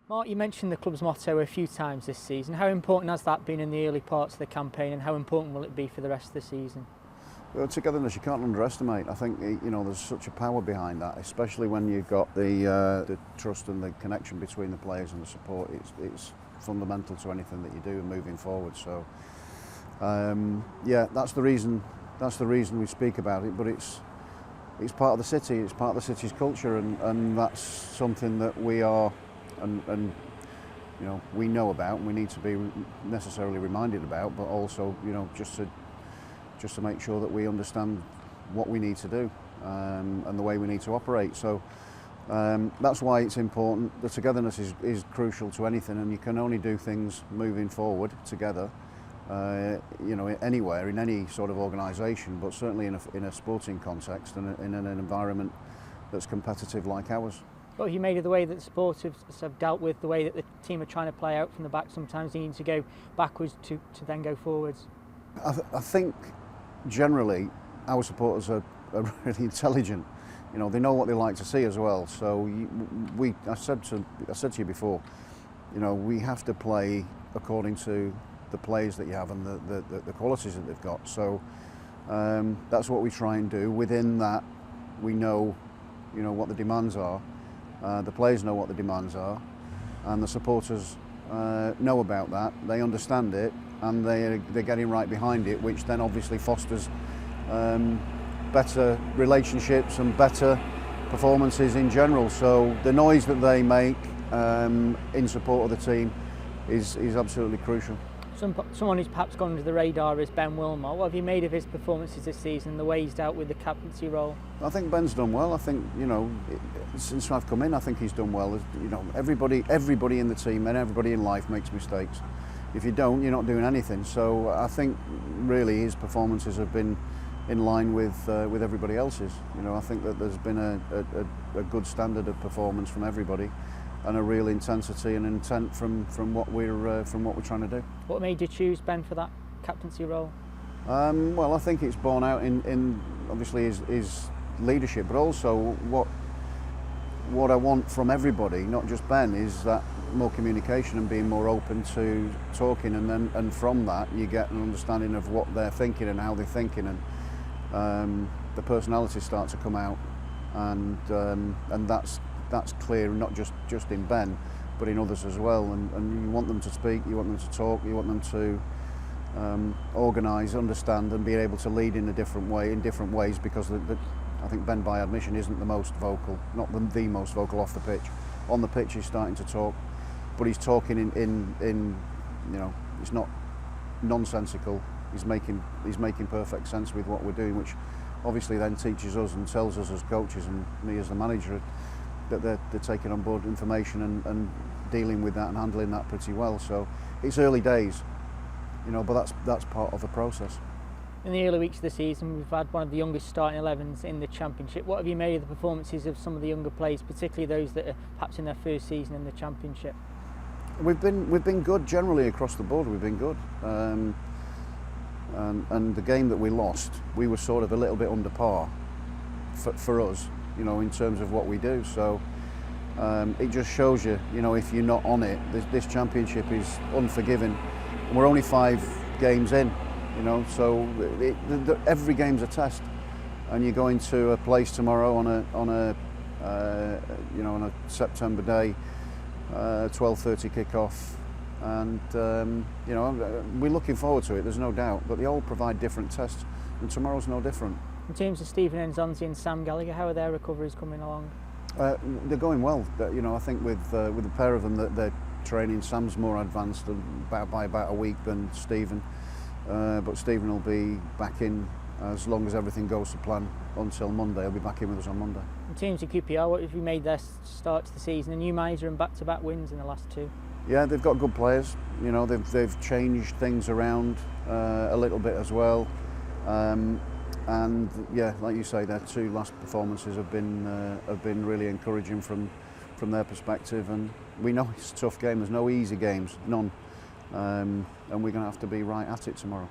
Mark, you mentioned the club's motto a few times this season. How important has that been in the early parts of the campaign, and how important will it be for the rest of the season? Well, togetherness you can't underestimate. I think there's such a power behind that, especially when you've got the trust and the connection between the players and the support. It's fundamental to anything that you do moving forward. So, yeah, that's the reason. That's the reason we speak about it. But it's part of the city. It's part of the city's culture, and that's something that we are and we know about, and we need to be necessarily reminded about. But also, just to make sure that we understand what we need to do and the way we need to operate. So that's why it's important. The togetherness is crucial to anything, and you can only do things moving forward together, anywhere, in any sort of organisation, but certainly in a sporting context and in an environment that's competitive like ours. What have you made of the way that the supporters have dealt with the way that the team are trying to play out from the back, sometimes needing to go backwards to then go forwards? I think generally our supporters are really intelligent. They know what they like to see as well. So I said to you before, we have to play according to the players that you have and the qualities that they've got. So that's what we try and do. Within that, we know what the demands are. The players know what the demands are, and the supporters know about that. They understand it, and they're getting right behind it, which then obviously fosters better relationships and better performances in general. So the noise that they make in support of the team is absolutely crucial. Someone who's perhaps gone under the radar is Ben Wilmot. What have you made of his performances this season, the way he's dealt with the captaincy role? I think Ben's done well. I think, since I've come in, I think he's done well. Everybody in the team and everybody in life makes mistakes. If you don't, you're not doing anything. So I think really his performances have been in line with everybody else's. I think that there's been a good standard of performance from everybody, and a real intensity and intent from what we're trying to do. What made you choose Ben for that captaincy role? Well, I think it's borne out in obviously his leadership, but also what I want from everybody, not just Ben, is that more communication and being more open to talking, and from that you get an understanding of what they're thinking and how they're thinking, and the personalities start to come out, and that's clear, not just in Ben, but in others as well. And you want them to speak, you want them to talk, you want them to organise, understand, and be able to lead in different ways, because I think Ben, by admission, isn't the most vocal, not the most vocal off the pitch. On the pitch, he's starting to talk, but he's talking in it's not nonsensical. He's making perfect sense with what we're doing, which obviously then teaches us and tells us as coaches, and me as the manager, that they're taking on board information and dealing with that and handling that pretty well. So it's early days, but that's part of the process. In the early weeks of the season, we've had one of the youngest starting 11s in the Championship. What have you made of the performances of some of the younger players, particularly those that are perhaps in their first season in the Championship? We've been good generally across the board. We've been good, and the game that we lost, we were sort of a little bit under par for us, in terms of what we do. So it just shows you, if you're not on it, this Championship is unforgiving. And we're only 5 games in, so every game's a test. And you're going to a place tomorrow on a September day, 12:30 kick-off, and we're looking forward to it. There's no doubt. But they all provide different tests, and tomorrow's no different. In terms of Stephen Nzonzi and Sam Gallagher, how are their recoveries coming along? They're going well. I think with the pair of them, that they're training. Sam's more advanced by about a week than Stephen, but Stephen will be back in as long as everything goes to plan until Monday. He'll be back in with us on Monday. In terms of QPR, what have you made their start to the season? A new manager and back-to-back wins in the last 2. Yeah, they've got good players. They've changed things around a little bit as well. And yeah, like you say, their 2 last performances have been really encouraging from their perspective. And we know it's a tough game. There's no easy games, none. And we're going to have to be right at it tomorrow.